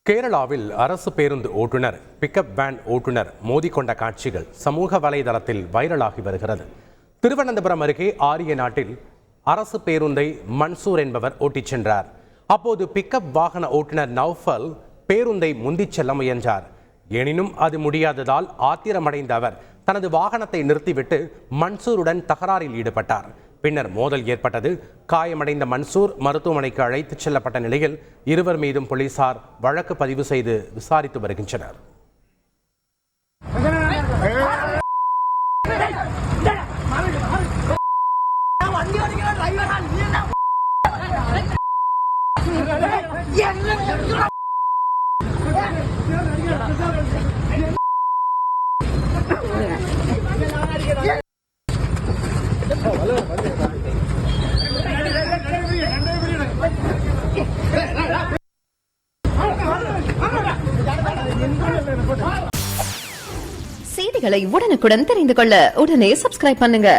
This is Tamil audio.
கேரளாவில் அரசு பேருந்து ஓட்டுநர் பிக்கப் வேன் ஓட்டுநர் மோதிக்கொண்ட காட்சிகள் சமூக வலைதளத்தில் வைரலாகி வருகிறது. திருவனந்தபுரம் அருகே ஆரியநாட்டில் அரசு பேருந்தை மன்சூர் என்பவர் ஓட்டிச் சென்றார். அப்போது பிக்கப் வாகன ஓட்டுநர் நௌஃபல் பேருந்தை முந்திச் செல்ல முயன்றார். எனினும் அது முடியாததால் ஆத்திரமடைந்த அவர் தனது வாகனத்தை நிறுத்திவிட்டு மன்சூருடன் தகராறில் ஈடுபட்டார். பின்னர் மோதல் ஏற்பட்டது. காயமடைந்த மன்சூர் மருத்துவமனைக்கு அழைத்துச் செல்லப்பட்ட நிலையில் இருவர் மீதும் போலீசார் வழக்கு பதிவு செய்து விசாரித்து வருகின்றனர். செய்திகளை உடனுக்குடன் தெரிந்து கொள்ள உடனே சப்ஸ்கிரைப் பண்ணுங்க.